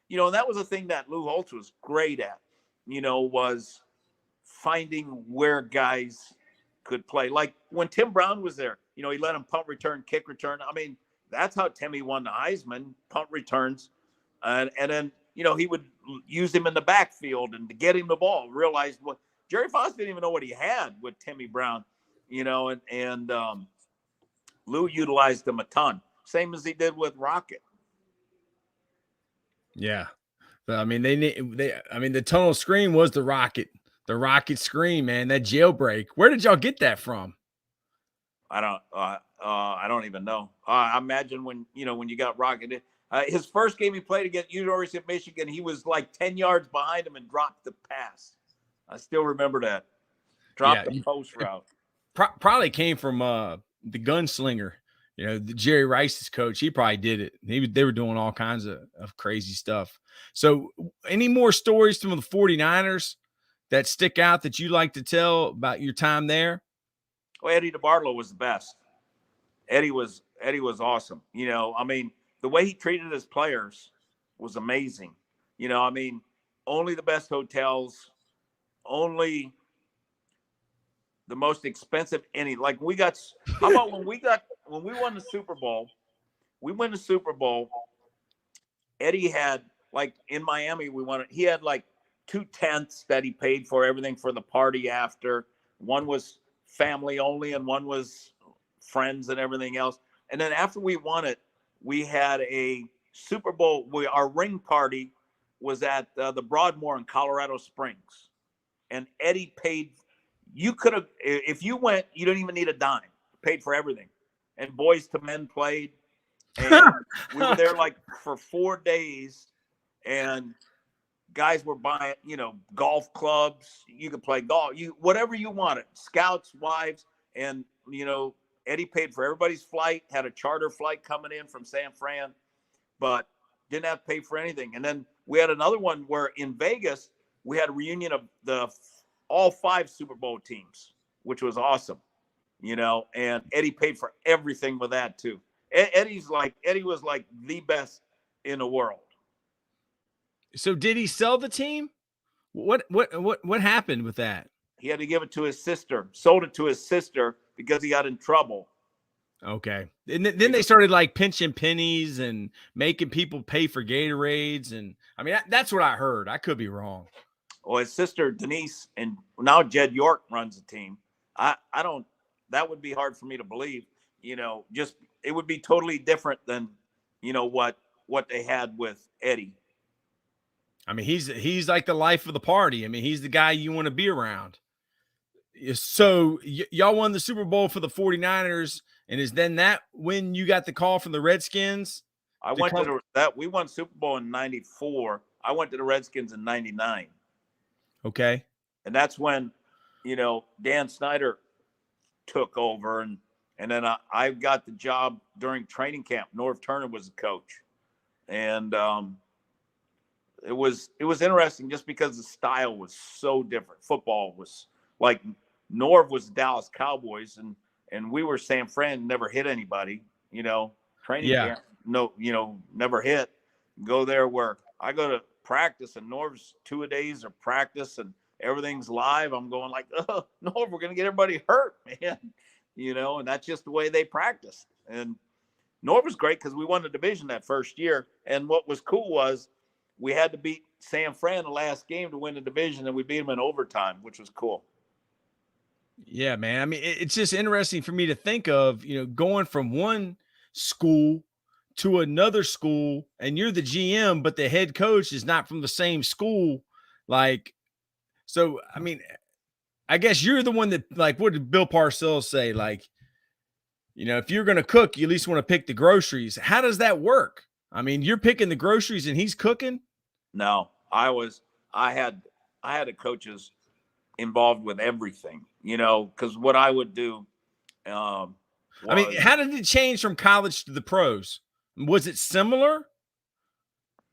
and that was a thing that Lou Holtz was great at, was finding where guys could play. Like when Tim Brown was there, he let him punt return, kick return. I mean, that's how Timmy won the Heisman, punt returns. And then, he would use him in the backfield and to get him the ball. Realized Jerry Foss didn't even know what he had with Timmy Brown, and Lou utilized him a ton. Same as he did with Rocket. Yeah. I mean, the tunnel screen was the Rocket screen, man, that jailbreak. Where did y'all get that from? I don't even know. I imagine when you got Rocket, his first game he played against University of Michigan, he was like 10 yards behind him and dropped the pass. I still remember that. Dropped the post route. Probably came from the gunslinger, the Jerry Rice's coach. He probably did it. They were doing all kinds of crazy stuff. So any more stories from the 49ers that stick out that you like to tell about your time there? Well, Eddie DeBartolo was the best. Eddie was awesome. I mean, the way he treated his players was amazing. I mean, only the best hotels, only the most expensive how about when we won the Super Bowl, Eddie had, like in Miami, he had like 2 tents that he paid for, everything for the party after. One was family only and one was friends and everything else. And then after we won it, we had a Super Bowl. Our ring party was at the Broadmoor in Colorado Springs. And Eddie paid. You could have, if you went, you didn't even need a dime. Paid for everything. And Boys to Men played. And we were there like for 4 days. And guys were buying, golf clubs. You could play golf, whatever you wanted. Scouts, wives, and Eddie paid for everybody's flight. Had a charter flight coming in from San Fran, but didn't have to pay for anything. And then we had another one where in Vegas we had a reunion of all 5 Super Bowl teams, which was awesome. And Eddie paid for everything with that too. Eddie was like the best in the world. So did he sell the team? What happened with that? He had to give it to his sister, sold it to his sister because he got in trouble. Okay. And then they started like pinching pennies and making people pay for Gatorades. And I mean, that's what I heard. I could be wrong. Well, his sister, Denise, and now Jed York runs the team. That would be hard for me to believe, just, it would be totally different than, what they had with Eddie. I mean, he's like the life of the party. I mean, he's the guy you want to be around. So y'all won the Super Bowl for the 49ers. And is then that when you got the call from the Redskins? We won Super Bowl in 94. I went to the Redskins in 99. Okay. And that's when, Dan Snyder took over. And then I got the job during training camp. Norv Turner was the coach. And it was interesting just because the style was so different. Football was like Norv was the Dallas Cowboys and we were San Fran, never hit anybody, training camp, never hit. Go there where I go to practice and Norv's 2 days of practice and everything's live. I'm going like, oh, Norv, we're going to get everybody hurt, man. And that's just the way they practice. And Norv was great because we won the division that first year. And what was cool was we had to beat San Fran the last game to win the division, and we beat them in overtime, which was cool. Yeah, man. I mean, it's just interesting for me to think of, going from one school to another school, and you're the GM, but the head coach is not from the same school. Like, so, I mean, I guess you're the one that, like, what did Bill Parcells say? Like, if you're going to cook, you at least want to pick the groceries. How does that work? I mean, you're picking the groceries and he's cooking? No, I had I had the coaches involved with everything, because what I would do um, I mean, was, how did it change from college to the pros? Was it similar?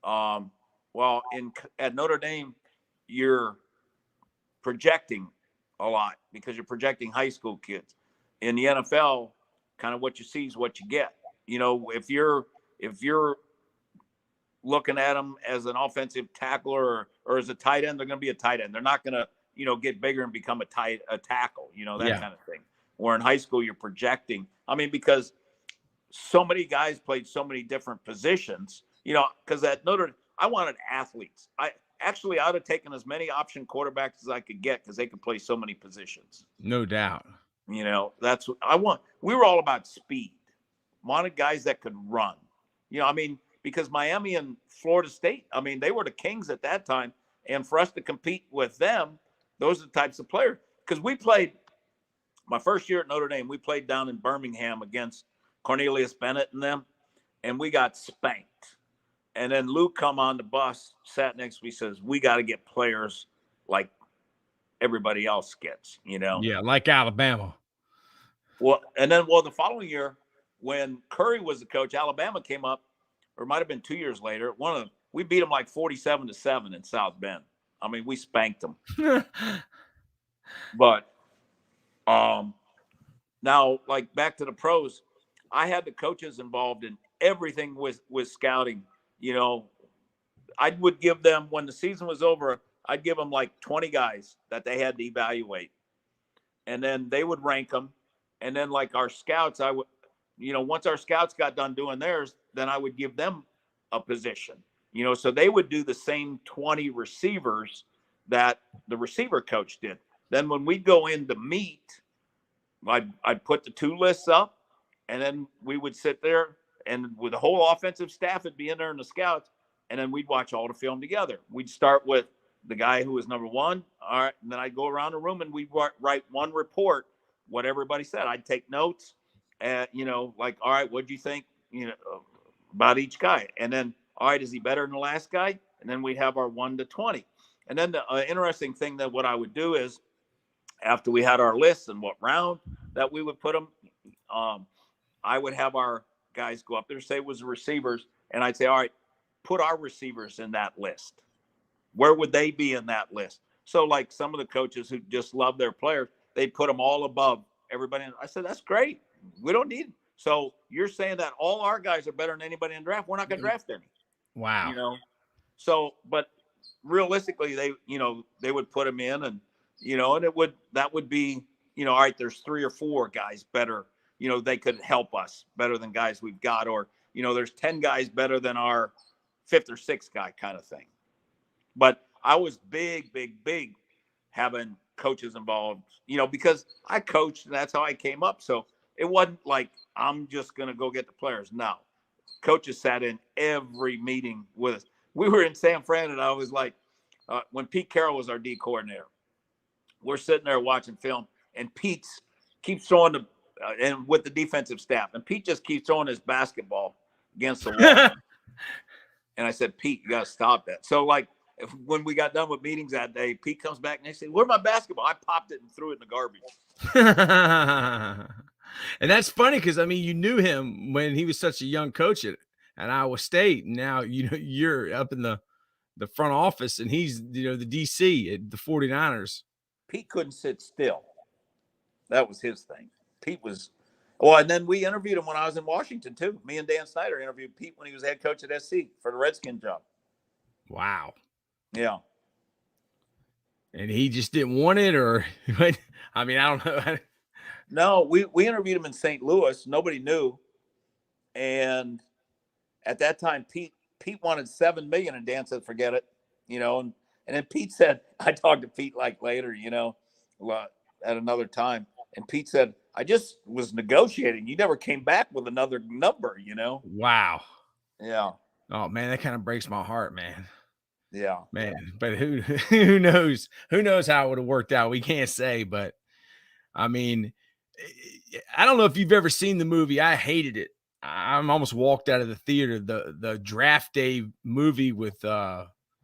well, at Notre Dame, you're projecting a lot because you're projecting high school kids. In the NFL, kind of what you see is what you get. If you're looking at them as an offensive tackler or as a tight end, they're going to be a tight end. They're not going to, get bigger and become a tackle, that Yeah. kind of thing. Where in high school, you're projecting. I mean, because so many guys played so many different positions, because at Notre, I wanted athletes. I would have taken as many option quarterbacks as I could get because they could play so many positions. No doubt. That's what I want. We were all about speed. Wanted guys that could run. Because Miami and Florida State, they were the kings at that time. And for us to compete with them, those are the types of players. Because we played, my first year at Notre Dame, we played down in Birmingham against Cornelius Bennett and them, and we got spanked. And then Luke come on the bus, sat next to me, says, we got to get players like everybody else gets, Yeah, like Alabama. Well, the following year, when Curry was the coach, Alabama came up, or it might have been 2 years later. We beat them like 47-7 in South Bend. We spanked them. But now, like back to the pros, I had the coaches involved in everything with scouting. I would give them, when the season was over, I'd give them like 20 guys that they had to evaluate, and then they would rank them. And then like our scouts, I would, once our scouts got done doing theirs, then I would give them a position, so they would do the same 20 receivers that the receiver coach did. Then when we go in to meet, I'd put the two lists up, and then we would sit there, and with the whole offensive staff would be in there and the scouts, and then we'd watch all the film together. We'd start with the guy who was number one. All right. And then I'd go around the room and we'd write one report, what everybody said. I'd take notes, like, all right, what'd you think, about each guy? And then, all right, is he better than the last guy? And then we'd have our 1 to 20. And then the interesting thing that what I would do is, after we had our lists and what round that we would put them, I would have our guys go up there, say it was the receivers, and I'd say, all right, put our receivers in that list. Where would they be in that list? So like some of the coaches who just love their players, they'd put them all above everybody. I said, that's great. We don't need them. So you're saying that all our guys are better than anybody in the draft. We're not going to draft any. Wow. So, but realistically, they would put them in, and, and that would be, all right, there's 3 or 4 guys better, they could help us better than guys we've got, or, there's 10 guys better than our 5th or 6th guy kind of thing. But I was big having coaches involved, because I coached and that's how I came up. So it wasn't like I'm just going to go get the players. No, coaches sat in every meeting with us. We were in San Fran, and I was like, when Pete Carroll was our D coordinator, we're sitting there watching film, and Pete keeps throwing and with the defensive staff, and Pete just keeps throwing his basketball against the wall. And I said, Pete, you got to stop that. So like, when we got done with meetings that day, Pete comes back and they say, where's my basketball? I popped it and threw it in the garbage. And that's funny because, you knew him when he was such a young coach at Iowa State. Now, you're up in the front office, and he's, the DC at the 49ers. Pete couldn't sit still. That was his thing. Pete was – well, and then we interviewed him when I was in Washington too. Me and Dan Snyder interviewed Pete when he was head coach at SC for the Redskins job. Wow. Yeah. And he just didn't want it, or I don't know. No, we interviewed him in St. Louis. Nobody knew. And at that time, Pete wanted $7 million, and Dan said, forget it, and then Pete said, I talked to Pete like later, at another time. And Pete said, I just was negotiating. You never came back with another number, Wow. Yeah. Oh man, that kind of breaks my heart, man. Yeah, man. But who knows? Who knows how it would have worked out? We can't say. But I don't know if you've ever seen the movie. I hated it. I'm almost walked out of the theater. The Draft Day movie with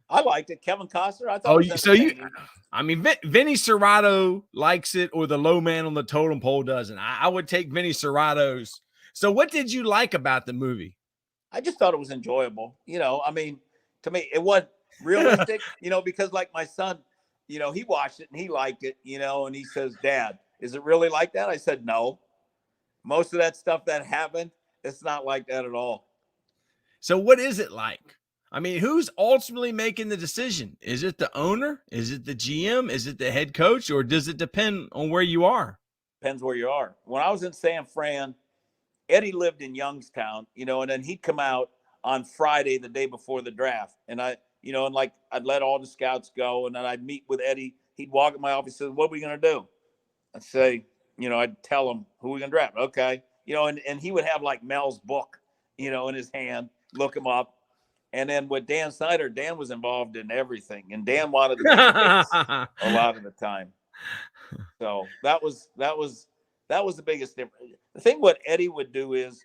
I liked it. Kevin Costner, I thought Oh, it was so you, entertaining. I mean, Vinny Cerrato likes it, or the low man on the totem pole doesn't. I would take Vinny Cerrato's. So, what did you like about the movie? I just thought it was enjoyable. I mean, to me, it wasn't realistic, because like my son, he watched it and he liked it, and he says, Dad, is it really like that? I said, no. Most of that stuff that happened, it's not like that at all. So, what is it like? I mean, who's ultimately making the decision? Is it the owner? Is it the GM? Is it the head coach? Or does it depend on where you are? Depends where you are. When I was in San Fran, Eddie lived in Youngstown, and then he'd come out on Friday, the day before the draft. And and like I'd let all the scouts go, and then I'd meet with Eddie. He'd walk in my office and say, what are we going to do? I'd say, I'd tell him who we're going to draft. Okay. And he would have like Mel's book, in his hand, look him up. And then with Dan Snyder, Dan was involved in everything. And Dan wanted to make picks a lot of the time. So that was the biggest difference. The thing what Eddie would do is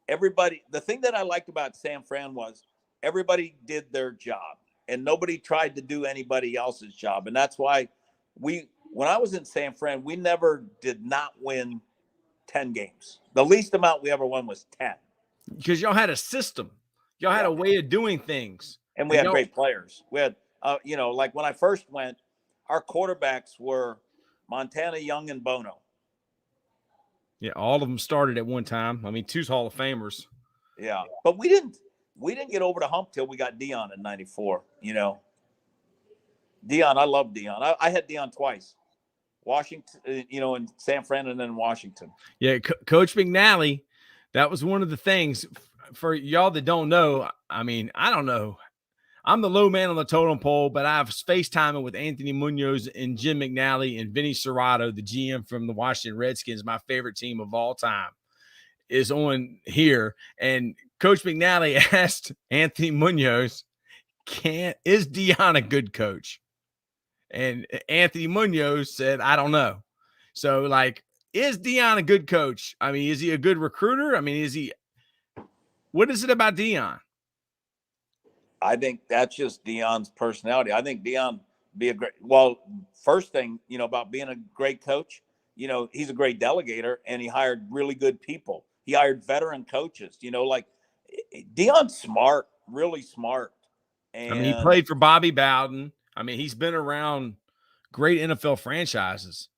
the thing that I liked about San Fran was everybody did their job and nobody tried to do anybody else's job. And that's why when I was in San Fran, we never did not win 10 games. The least amount we ever won was 10. Because y'all had a system. Y'all had a way of doing things. And we had great players. We had, like when I first went, our quarterbacks were Montana, Young, and Bono. Yeah, all of them started at one time. I mean, two's Hall of Famers. Yeah, but we didn't get over the hump till we got Dion in '94. Dion, I love Dion. I had Dion twice, Washington, in San Fran and then Washington. Yeah, Coach McNally, that was one of the things for y'all that don't know. I mean, I don't know. I'm the low man on the totem pole, but I've FaceTiming with Anthony Munoz and Jim McNally and Vinny Cerrato, the GM from the Washington Redskins, my favorite team of all time, is on here. And Coach McNally asked Anthony Munoz, is Dion a good coach? And Anthony Munoz said, I don't know. So, like, is Dion a good coach? I mean, is he a good recruiter? I mean, what is it about Dion? I think that's just Dion's personality. I think Dion be first thing, about being a great coach, he's a great delegator and he hired really good people. He hired veteran coaches, like Dion's smart, really smart. And I mean, he played for Bobby Bowden. I mean, he's been around great NFL franchises.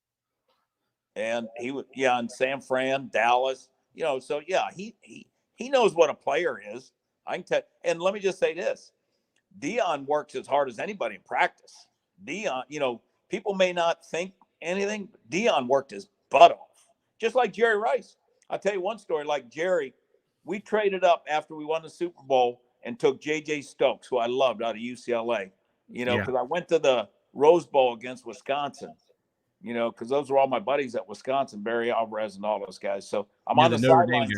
And he was, in San Fran, Dallas, so yeah, he knows what a player is. I can tell. And let me just say this. Dion works as hard as anybody in practice. Dion, people may not think anything, but Dion worked his butt off. Just like Jerry Rice. I'll tell you one story. Like Jerry, we traded up after we won the Super Bowl and took J.J. Stokes, who I loved out of UCLA, because I went to the Rose Bowl against Wisconsin, because those were all my buddies at Wisconsin, Barry Alvarez and all those guys. So I'm on the sidelines.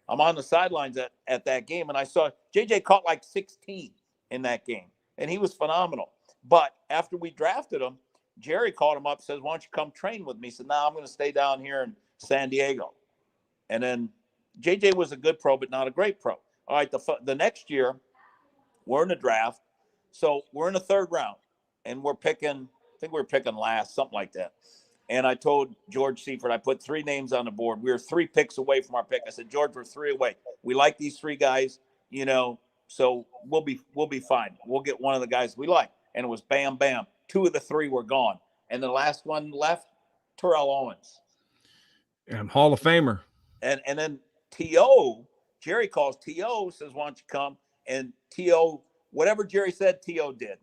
I'm on the sidelines at that game, and I saw J.J. caught like 16 in that game, and he was phenomenal. But after we drafted him, Jerry called him up, says, why don't you come train with me? He said, no, I'm going to stay down here in San Diego. And then JJ was a good pro, but not a great pro. All right, the next year, we're in the draft. So we're in the third round, and we're picking, I think we were picking last, something like that. And I told George Seifert, I put 3 names on the board. We were 3 picks away from our pick. I said, George, we're 3 away. We like these 3 guys, so we'll be fine. We'll get one of the guys we like. And it was bam, bam. 2 of the 3 were gone. And the last one left, Terrell Owens. Hall of Famer. And then T.O., Jerry calls T.O., says, why don't you come? And T.O., whatever Jerry said, T.O. did.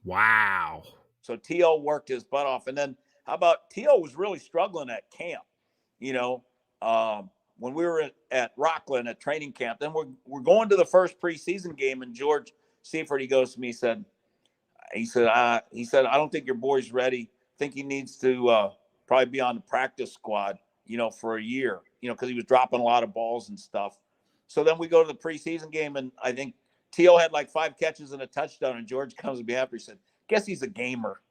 Wow. So T.O. worked his butt off. And then how about T.O. was really struggling at camp, when we were at Rockland at training camp. Then we're going to the first preseason game, and George Seifert, he goes to me, he said, I don't think your boy's ready. I think he needs to probably be on the practice squad, for a year, because he was dropping a lot of balls and stuff. So then we go to the preseason game, and I think T.O. had like 5 catches and a touchdown, and George comes to me after. He said, guess he's a gamer.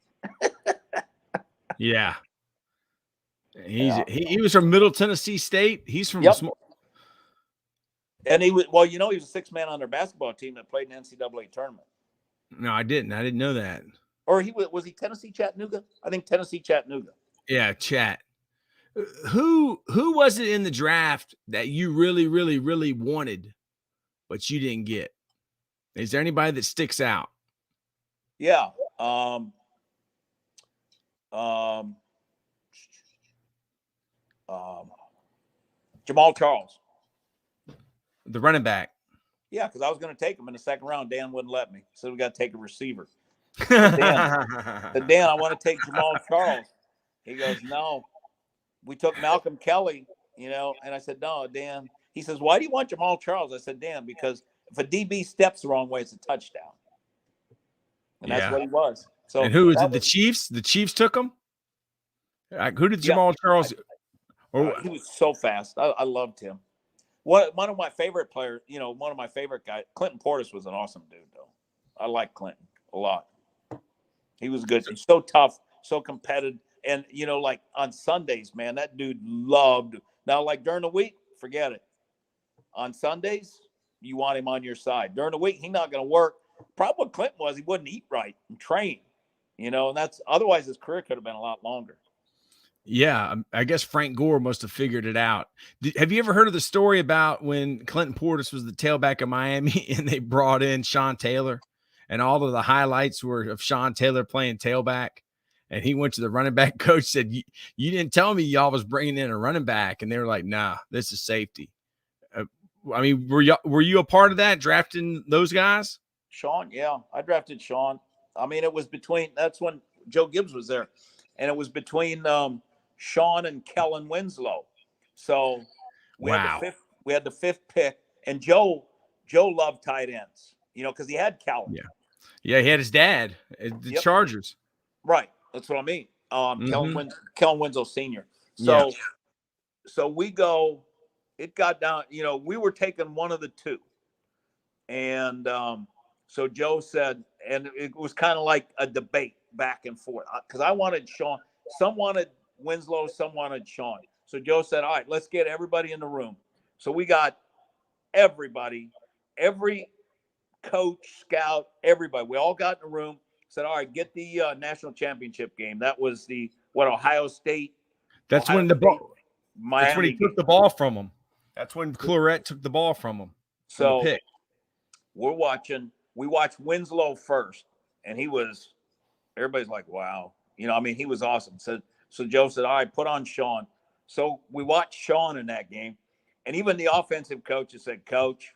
Yeah. He was from Middle Tennessee State. He's from and he was he was a 6-man on their basketball team that played in the NCAA tournament. No, I didn't. I didn't know that. Or was he Tennessee Chattanooga? I think Tennessee Chattanooga. Yeah, chat. Who was it in the draft that you really, really, really wanted, but you didn't get? Is there anybody that sticks out? Yeah. Um, um, Jamal Charles. The running back. Yeah, because I was going to take him in the second round. Dan wouldn't let me. So we got to take a receiver. Dan, I want to take Jamal Charles. He goes, no. We took Malcolm Kelly, and I said, no, Dan. He says, why do you want Jamal Charles? I said, Dan, because if a DB steps the wrong way, it's a touchdown. And that's what he was. So and who was it? The Chiefs? The Chiefs took him? Who did Jamal Charles? He was so fast. I loved him. One of my favorite players, one of my favorite guys, Clinton Portis was an awesome dude, though. I like Clinton a lot. He was good. He's so tough, so competitive. And, like on Sundays, man, that dude loved. Now, like during the week, forget it. On Sundays, you want him on your side. During the week, he's not going to work. Problem with Clinton was he wouldn't eat right and train, and that's otherwise his career could have been a lot longer. Yeah, I guess Frank Gore must have figured it out. Have you ever heard of the story about when Clinton Portis was the tailback of Miami and they brought in Sean Taylor and all of the highlights were of Sean Taylor playing tailback? And he went to the running back coach, said, you didn't tell me y'all was bringing in a running back. And they were like, nah, this is safety. I mean, were you a part of that, drafting those guys? Sean, yeah, I drafted Sean. I mean, it was that's when Joe Gibbs was there. And it was between Sean and Kellen Winslow. So we had the fifth pick, and Joe loved tight ends, because he had Kellen. Yeah, he had his dad at the Chargers. Right, that's what I mean. Kellen Winslow Sr. So we go. It got down. We were taking one of the two, and so Joe said, and it was kind of like a debate back and forth because I wanted Sean. Some wanted Winslow, some wanted Sean. So Joe said, all right, let's get everybody in the room. So we got everybody, every coach, scout, everybody. We all got in the room, said, all right, get the national championship game. That was Ohio State. That's when that's when he took the ball from him. That's when Claret took the ball from him. So we watched Winslow first, and everybody's like, wow. He was awesome. So Joe said, all right, put on Sean. So we watched Sean in that game. And even the offensive coach said, Coach,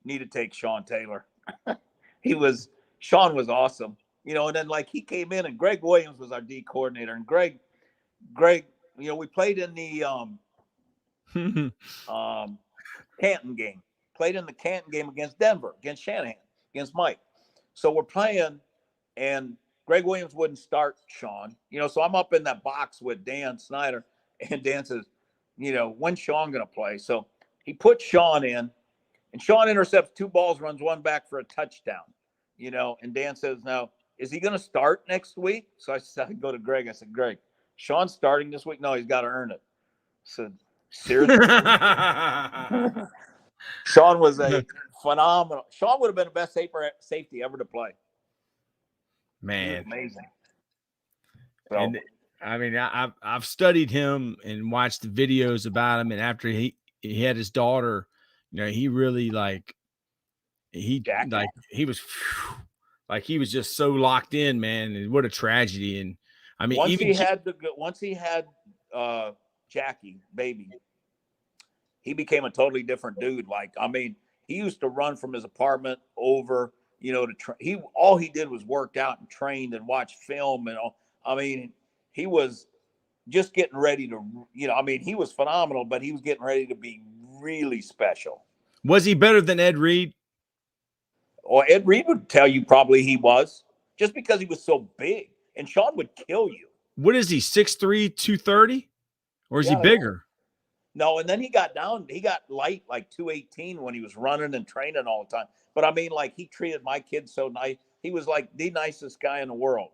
need to take Sean Taylor. Sean was awesome. And then he came in and Greg Williams was our D coordinator. And Greg, we played in the Canton game. Played in the Canton game against Denver, against Shanahan, against Mike. So we're playing, and Greg Williams wouldn't start Sean, so I'm up in that box with Dan Snyder, and Dan says, when's Sean going to play? So he put Sean in, and Sean intercepts 2 balls, runs 1 back for a touchdown, and Dan says, now, is he going to start next week? So I go to Greg. I said, Greg, Sean's starting this week? No, he's got to earn it. I said, seriously? Sean was a phenomenal. Sean would have been the best safety ever to play. Man, amazing. So, and I mean, I've studied him and watched the videos about him. And after he had his daughter, he really he was just so locked in, man. And what a tragedy. And I mean, once he had Jackie, baby, he became a totally different dude. He used to run from his apartment over, all he did was worked out and trained and watched film and all. I mean, he was just getting ready to, he was phenomenal, but he was getting ready to be really special. Was he better than Ed Reed? Or Ed Reed would tell you probably he was, just because he was so big. And Sean would kill you. What is he, 6'3", 230? Or is he bigger? No, and then he got light, like 218 when he was running and training all the time. But I mean, he treated my kids so nice. He was like the nicest guy in the world.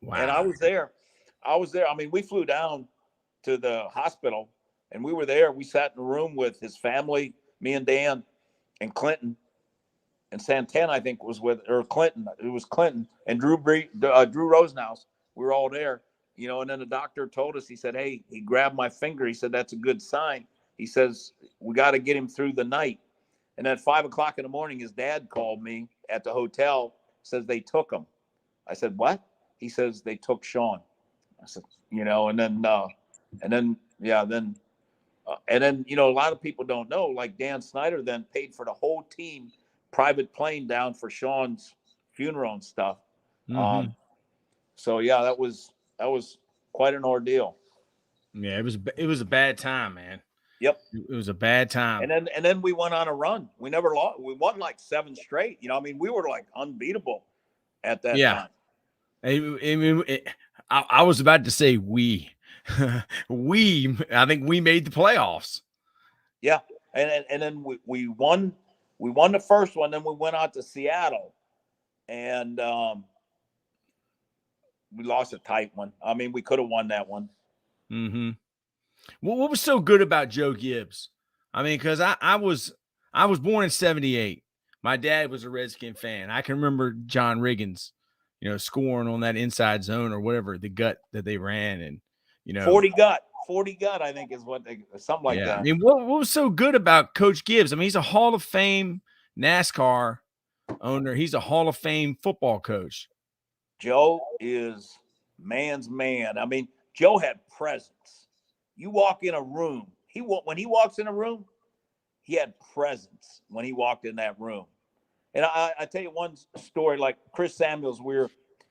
Wow. And I was there. I mean, we flew down to the hospital, and we were there. We sat in a room with his family, me and Dan and Clinton. and Santana, I think, was with, or Clinton. It was Clinton and Drew Rosenhaus. We were all there, and then the doctor told us, he said, hey, he grabbed my finger. He said, that's a good sign. He says, we got to get him through the night. And at 5 o'clock in the morning, his dad called me at the hotel, says they took him. I said, what? He says, they took Sean. I said, and then, a lot of people don't know, like Dan Snyder then paid for the whole team private plane down for Sean's funeral and stuff. Mm-hmm. So yeah, that was quite an ordeal. Yeah, it was a bad time, man. Yep. It was a bad time. And then we went on a run. We never lost. We won like 7 straight. We were like unbeatable at that time. I was about to say we. I think we made the playoffs. Yeah. And then we won the first one, then we went out to Seattle and we lost a tight one. I mean, we could have won that one. Mm-hmm. Well, what was so good about Joe Gibbs? I mean, because I was born in '78. My dad was a Redskin fan. I can remember John Riggins, scoring on that inside zone or whatever, the gut that they ran, and 40 gut, I think is what something like that. I mean, what was so good about Coach Gibbs? I mean, he's a Hall of Fame NASCAR owner. He's a Hall of Fame football coach. Joe is man's man. I mean, Joe had presence. You walk in a room, when he walks in a room, he had presence when he walked in that room. And I tell you one story, like Chris Samuels, we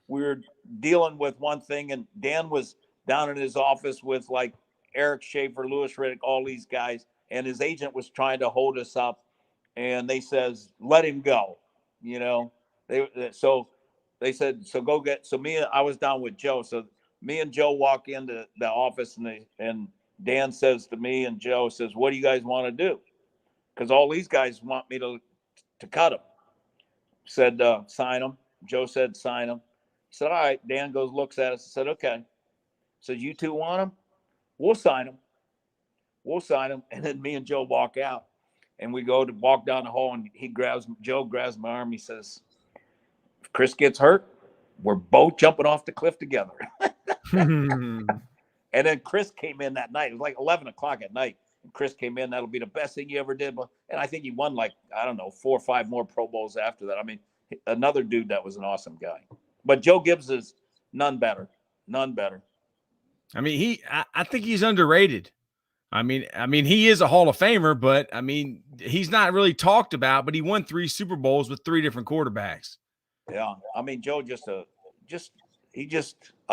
were dealing with one thing, and Dan was down in his office with like Eric Schaefer, Louis Riddick, all these guys, and his agent was trying to hold us up, and they says, let him go. They said, so go get, so I was down with Joe. So me and Joe walk into the office, and Dan says to me and Joe says, what do you guys want to do? Because all these guys want me to cut him. Said, sign him. Joe said, sign him. He said, all right. Dan goes, looks at us and said, okay. Says, you two want him? We'll sign him. And then me and Joe walk out, and we go to walk down the hall, and Joe grabs my arm. He says, if Chris gets hurt, we're both jumping off the cliff together. And then Chris came in that night. It was like 11 o'clock at night. And Chris came in. That'll be the best thing you ever did. And I think he won 4 or 5 more Pro Bowls after that. I mean, another dude that was an awesome guy. But Joe Gibbs is none better. I mean, I think he's underrated. I mean, he is a Hall of Famer, but I mean, he's not really talked about. But he won 3 Super Bowls with 3 different quarterbacks. Yeah, I mean, Joe just a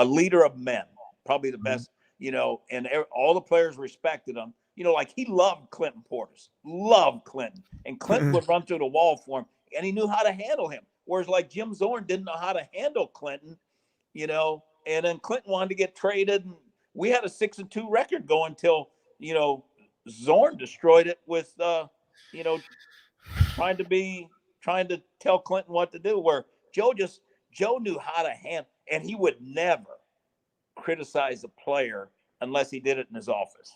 leader of men, probably the best. And all the players respected him. Like he loved Clinton Portis, and Clinton would run through the wall for him, and he knew how to handle him. Whereas like Jim Zorn didn't know how to handle Clinton, and then Clinton wanted to get traded, and we had a 6-2 record going until Zorn destroyed it with trying to tell Clinton what to do. Where Joe knew how to handle, and he would never criticize a player unless he did it in his office.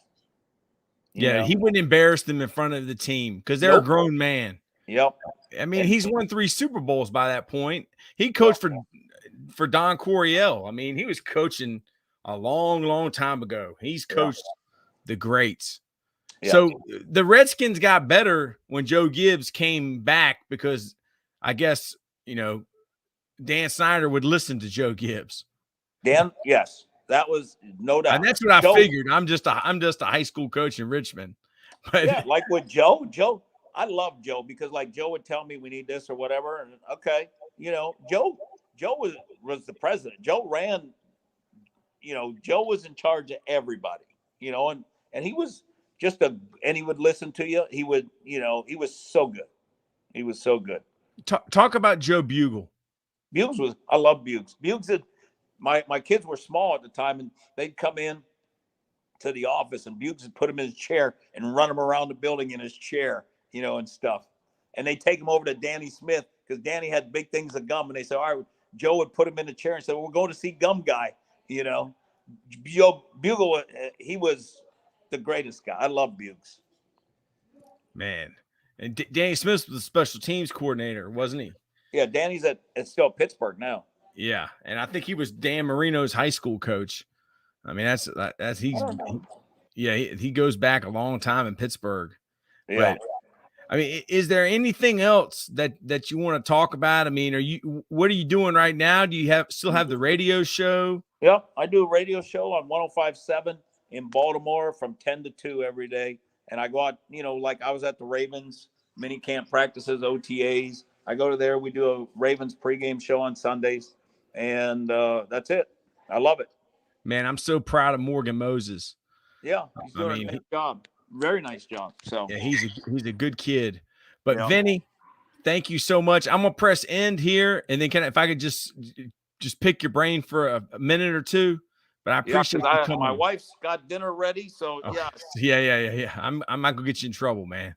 He wouldn't embarrass them in front of the team because they're a grown man. Yep. I mean, he's won 3 Super Bowls by that point. He coached for Don Coryell. I mean, he was coaching a long, long time ago. He's coached the greats. Yeah. So the Redskins got better when Joe Gibbs came back because I guess, Dan Snyder would listen to Joe Gibbs. Dan, yes. That was no doubt. And that's what I figured. I'm just a high school coach in Richmond. But yeah, like with Joe, I love Joe because like Joe would tell me we need this or whatever. And okay, Joe was the president. Joe ran, Joe was in charge of everybody, and he was and he would listen to you. He would, he was so good. He was so good. Talk about Joe Bugle. I love Bugles. Bugles did. My kids were small at the time, and they'd come in to the office, and Bugles would put him in his chair and run him around the building in his chair, and stuff. And they'd take him over to Danny Smith because Danny had big things of gum, and they said, all right, Joe would put him in the chair and say, well, we're going to see Gum Guy, Joe Bugle, he was the greatest guy. I love Bugles. Man. And Danny Smith was the special teams coordinator, wasn't he? Yeah, Danny's at still Pittsburgh now. Yeah, and I think he was Dan Marino's high school coach. I mean, that's he goes back a long time in Pittsburgh. Yeah. But I mean, is there anything else that you want to talk about? I mean, what are you doing right now? Do you still have the radio show? Yeah, I do a radio show on 105.7 in Baltimore from 10 to 2 every day. And I go out, like I was at the Ravens mini camp practices, OTAs. I go to there. We do a Ravens pregame show on Sundays. And that's it. I love it. Man, I'm so proud of Morgan Moses. Yeah, he's doing a nice job. Very nice job. So yeah, he's a good kid. But yeah. Vinny, thank you so much. I'm gonna press end here, and then if I could just pick your brain for a minute or two. But I appreciate you coming. My wife's got dinner ready, so yeah. I'm not gonna get you in trouble, man.